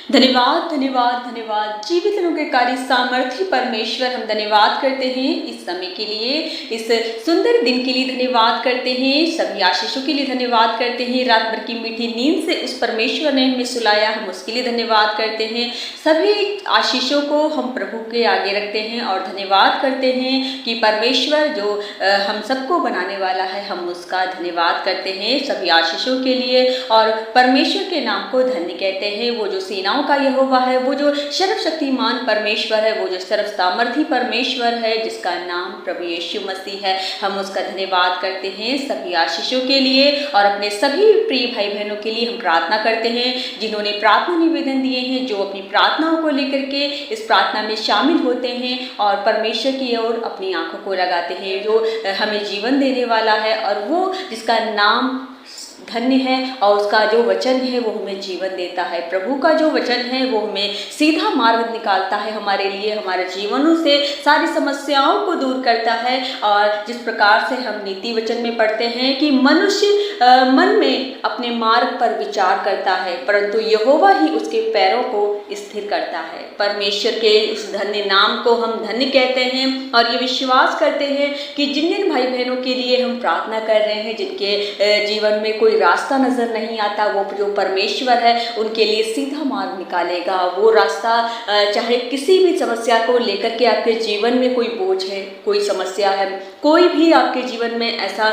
धन्यवाद धन्यवाद धन्यवाद जीवित अनुग्रहकारी सामर्थ्य परमेश्वर, हम धन्यवाद करते हैं इस समय के लिए, इस सुंदर दिन के लिए धन्यवाद करते हैं, सभी आशीषों के लिए धन्यवाद करते हैं। रात भर की मीठी नींद से उस परमेश्वर ने हमें सुलाया, हम उसके लिए धन्यवाद करते हैं। सभी आशीषों को हम प्रभु के आगे रखते हैं और धन्यवाद करते हैं कि परमेश्वर जो हम सबको बनाने वाला है, हम उसका धन्यवाद करते हैं सभी आशीषों के लिए। और परमेश्वर के नाम को धन्य कहते हैं। वो जो सेनाओं का यहोवा है, वो जो सर्वशक्तिमान परमेश्वर है, वो जो सर्व सामर्थी परमेश्वर है, जिसका नाम प्रभु यीशु मसीह है, हम उसका धन्यवाद करते हैं सभी आशीषों के लिए। और अपने सभी प्रिय भाई बहनों के लिए हम प्रार्थना करते हैं जिन्होंने प्रार्थना निवेदन दिए हैं, जो अपनी प्रार्थनाओं को लेकर के इस प्रार्थना में शामिल होते हैं और परमेश्वर की ओर अपनी आंखों को लगाते हैं, जो हमें जीवन देने वाला है और वो जिसका नाम धन्य है और उसका जो वचन है वो हमें जीवन देता है। प्रभु का जो वचन है वो हमें सीधा मार्ग निकालता है हमारे लिए, हमारे जीवनों से सारी समस्याओं को दूर करता है। और जिस प्रकार से हम नीति वचन में पढ़ते हैं कि मनुष्य मन में अपने मार्ग पर विचार करता है, परंतु यहोवा ही उसके पैरों को स्थिर करता है। परमेश्वर के उस धन्य नाम को हम धन्य कहते हैं और ये विश्वास करते हैं कि जिन जिन भाई बहनों के लिए हम प्रार्थना कर रहे हैं, जिनके जीवन में कोई रास्ता नजर नहीं आता, वो जो परमेश्वर है उनके लिए सीधा मार्ग निकालेगा। वो रास्ता चाहे किसी भी समस्या को लेकर के आपके जीवन में कोई बोझ है, कोई समस्या है, कोई भी आपके जीवन में ऐसा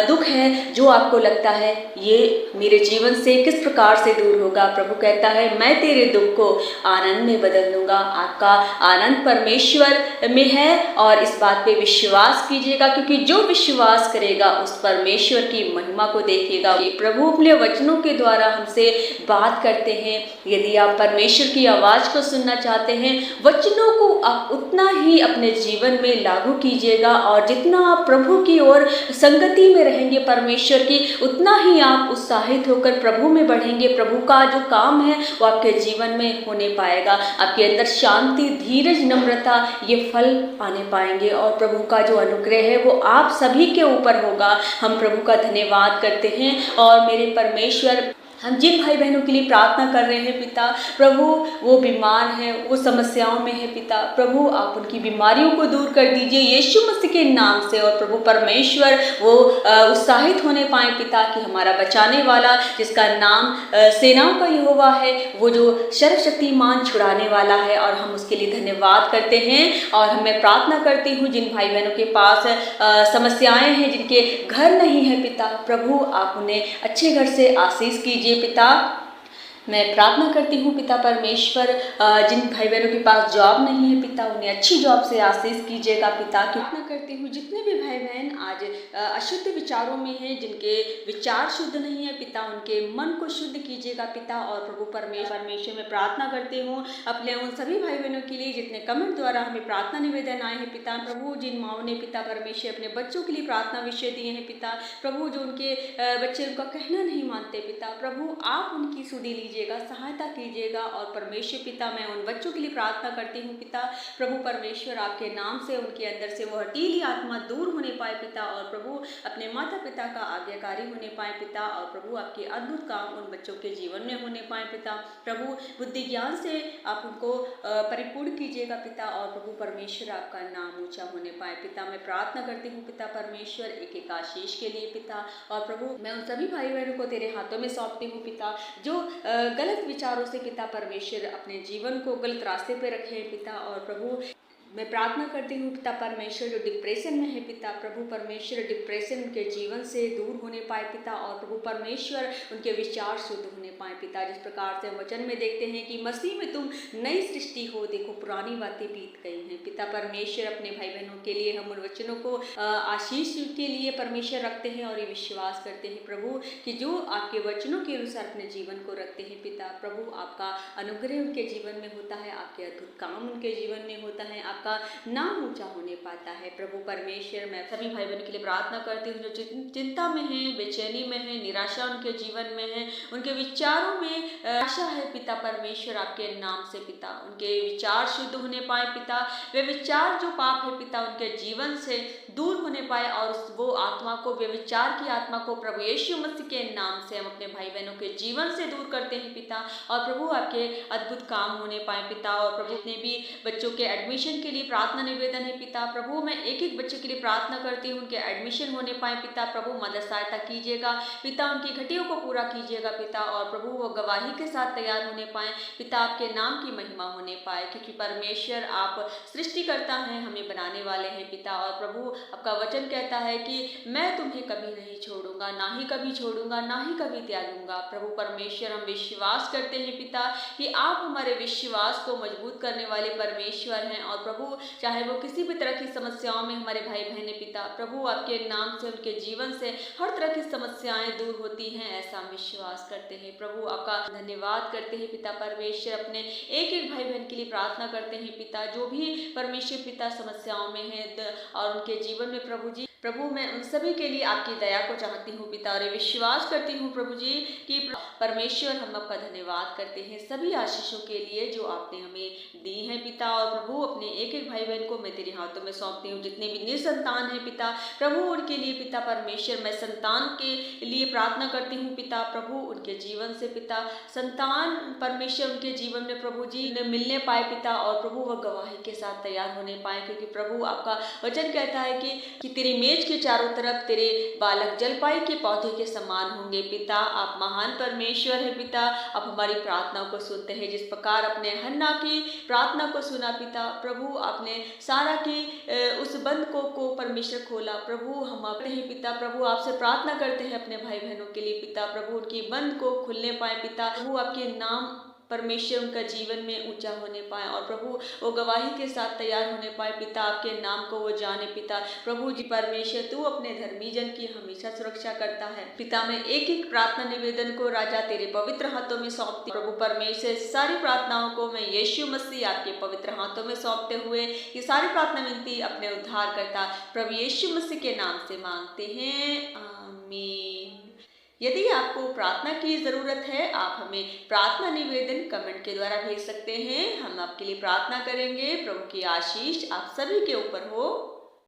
दुख है जो आपको लगता है ये मेरे जीवन से किस प्रकार से दूर होगा, प्रभु कहता है मैं तेरे दुख को आनंद में बदल दूंगा। आपका आनंद परमेश्वर में है और इस बात पे विश्वास कीजिएगा, क्योंकि जो विश्वास करेगा उस परमेश्वर की महिमा को देखेगा। प्रभु अपने वचनों के द्वारा हमसे बात करते हैं। यदि आप परमेश्वर की आवाज को सुनना चाहते हैं, वचनों को आप उतना ही अपने जीवन में लागू कीजिएगा और जितना आप प्रभु की ओर संगति में रहेंगे परमेश्वर की, उतना ही आप उत्साहित होकर प्रभु में बढ़ेंगे। प्रभु का जो काम है वो आपके जीवन में होने पाएगा। आपके अंदर शांति, धीरज, नम्रता, ये फल आने पाएंगे और प्रभु का जो अनुग्रह है वो आप सभी के ऊपर होगा। हम प्रभु का धन्यवाद करते हैं। और मेरे परमेश्वर, हम जिन भाई बहनों के लिए प्रार्थना कर रहे हैं पिता, प्रभु वो बीमार हैं, वो समस्याओं में है पिता, प्रभु आप उनकी बीमारियों को दूर कर दीजिए यीशु मसीह के नाम से। और प्रभु परमेश्वर वो उत्साहित होने पाए पिता कि हमारा बचाने वाला जिसका नाम सेनाओं का यहोवा है, वो जो सर्वशक्तिमान छुड़ाने वाला है, और हम उसके लिए धन्यवाद करते हैं। और मैं प्रार्थना करती हूँ जिन भाई बहनों के पास समस्याएं हैं, जिनके घर नहीं है पिता, प्रभु आप उन्हें अच्छे घर से आशीष कीजिए पिता। मैं प्रार्थना करती हूँ पिता परमेश्वर, जिन भाई बहनों के पास जॉब नहीं है पिता, उन्हें अच्छी जॉब से आशीष कीजिएगा पिता। प्रार्थना करती हूँ जितने भी भाई बहन आज अशुद्ध विचारों में हैं, जिनके विचार शुद्ध नहीं है पिता, उनके मन को शुद्ध कीजिएगा पिता। और प्रभु परमेश्वर में प्रार्थना करती हूँ अपने उन सभी भाई बहनों के लिए जितने कमेंट द्वारा हमें प्रार्थना निवेदन आए हैं पिता। प्रभु जिन माओ ने पिता परमेश्वर अपने बच्चों के लिए प्रार्थना विषय दिए हैं पिता, प्रभु जो उनके बच्चे उनका कहना नहीं मानते पिता, प्रभु आप उनकी सुधि लीजिएगा, सहायता कीजिएगा। और परमेश्वर पिता मैं उन बच्चों के लिए प्रार्थना करती हूँ पिता, प्रभु परमेश्वर आपके नाम से उनके अंदर से वो हठीली आत्मा दूर होने पाए पिता, और प्रभु अपने माता पिता का आज्ञाकारी होने पाए पिता, और प्रभु आपके अद्भुत काम उन बच्चों के जीवन में होने पाए पिता। प्रभु बुद्धि ज्ञान से आप उनको परिपूर्ण कीजिएगा पिता, और प्रभु परमेश्वर आपका नाम ऊंचा होने पाए पिता। मैं प्रार्थना करती हूँ पिता परमेश्वर एक एक आशीष के लिए पिता। और प्रभु मैं उन सभी भाई बहनों को तेरे हाथों में सौंपती हूँ पिता, जो गलत विचारों से पिता परमेश्वर अपने जीवन को गलत रास्ते पे रखे हैं पिता। और प्रभु मैं प्रार्थना करती हूँ पिता परमेश्वर जो डिप्रेशन में है पिता, प्रभु परमेश्वर डिप्रेशन उनके जीवन से दूर होने पाए पिता, और प्रभु परमेश्वर उनके विचार शुद्ध होने पाए पिता। जिस प्रकार से हम वचन में देखते हैं कि मसीह में तुम नई सृष्टि हो, देखो पुरानी बातें बीत गई हैं पिता परमेश्वर। अपने भाई बहनों के लिए हम उन वचनों को आशीष के लिए परमेश्वर रखते हैं और ये विश्वास करते हैं प्रभु कि जो आपके वचनों के अनुसार अपने जीवन को रखते हैं पिता, प्रभु आपका अनुग्रह उनके जीवन में होता है, आपके अद्भुत काम उनके जीवन में होता है, आप आपका नाम ऊंचा होने पाता है। प्रभु परमेश्वर, मैं सभी भाई बहन के लिए प्रार्थना करती हूँ जो चिंता में है, बेचैनी में है, निराशा उनके जीवन में है, उनके विचारों में आशा है पिता परमेश्वर आपके नाम से पिता, उनके विचार शुद्ध होने पाए पिता, वे विचार जो पाप है पिता उनके जीवन से दूर होने पाए और वो आत्मा को, वे विचार की आत्मा को प्रभु यीशु मसीह के नाम से हम अपने भाई बहनों के जीवन से दूर करते हैं पिता। और प्रभु आपके अद्भुत काम होने पाए पिता। और प्रभु ने भी बच्चों के एडमिशन के लिए प्रार्थना निवेदन है पिता। प्रभु मैं एक एक बच्चे के लिए प्रार्थना करती हूँ, उनके एडमिशन होने पाए पिता। प्रभु मदद सहायता कीजिएगा पिता, उनकी घटियों को पूरा कीजिएगा पिता। और प्रभु वो गवाही के साथ तैयार होने पाए पिता, आपके नाम की महिमा होने पाए, क्योंकि परमेश्वर आप सृष्टि करता है, हमें बनाने वाले हैं पिता। और प्रभु आपका वचन कहता है कि मैं तुम्हें कभी नहीं छोड़ूंगा, ना ही कभी छोड़ूंगा, ना ही कभी त्यागूंगा। प्रभु परमेश्वर हम विश्वास करते हैं पिता कि आप हमारे विश्वास को मजबूत करने वाले परमेश्वर हैं। और प्रभु चाहे वो किसी भी तरह की समस्याओं में हमारे भाई बहन पिता, प्रभु आपके नाम से उनके जीवन से हर तरह की समस्याएं दूर होती हैं, ऐसा हम विश्वास करते हैं। प्रभु आपका धन्यवाद करते हैं पिता परमेश्वर, अपने एक एक भाई बहन के लिए प्रार्थना करते हैं पिता, जो भी परमेश्वर पिता समस्याओं में है और उनके जीवन में प्रभु जी, प्रभु मैं उन सभी के लिए आपकी दया को चाहती हूँ पिता। और विश्वास करती हूँ प्रभु जी कि परमेश्वर हम आपका धन्यवाद करते हैं सभी आशीषों के लिए जो आपने हमें दी हैं पिता। और प्रभु अपने एक एक भाई बहन को मैं तेरे हाथों में सौंपती हूँ, जितने भी निसंतान हैं पिता, प्रभु उनके लिए पिता परमेश्वर मैं संतान के लिए प्रार्थना करती हूँ पिता। प्रभु उनके जीवन से पिता संतान परमेश्वर उनके जीवन में प्रभु जी ने मिलने पाए पिता। और प्रभु वह गवाही के साथ तैयार होने पाए, क्योंकि प्रभु आपका वचन कहता है कि तेरी मेज के चारों तरफ तेरे बालक जलपाई के पौधे के समान होंगे पिता। आप महान परमेश्वर है पिता, आप हमारी प्रार्थना को सुनते हैं, जिस प्रकार अपने हन्ना की प्रार्थना को सुना पिता। प्रभु आपने सारा की उस बंद को परमेश्वर खोला। प्रभु हम अपने ही पिता, प्रभु आपसे प्रार्थना करते हैं अपने भाई बहनों के लिए पिता, प्रभु उनकी बंद को खुलने पाए पिता। प्रभु आपके नाम परमेश्वर उनका जीवन में ऊंचा होने पाए और प्रभु वो गवाही के साथ तैयार होने पाए पिता, आपके नाम को वो जाने पिता। प्रभु जी परमेश्वर तू अपने धर्मी जन की हमेशा सुरक्षा करता है पिता। मैं एक एक प्रार्थना निवेदन को राजा तेरे पवित्र हाथों में सौंपती। प्रभु परमेश्वर सारी प्रार्थनाओं को मैं यीशु मसीह आपके पवित्र हाथों में सौंपते हुए ये सारी प्रार्थना विनती अपने उद्धार करता प्रभु यीशु मसीह के नाम से मांगते हैं, आमीन। यदि आपको प्रार्थना की ज़रूरत है, आप हमें प्रार्थना निवेदन कमेंट के द्वारा भेज सकते हैं। हम आपके लिए प्रार्थना करेंगे। प्रभु की आशीष आप सभी के ऊपर हो।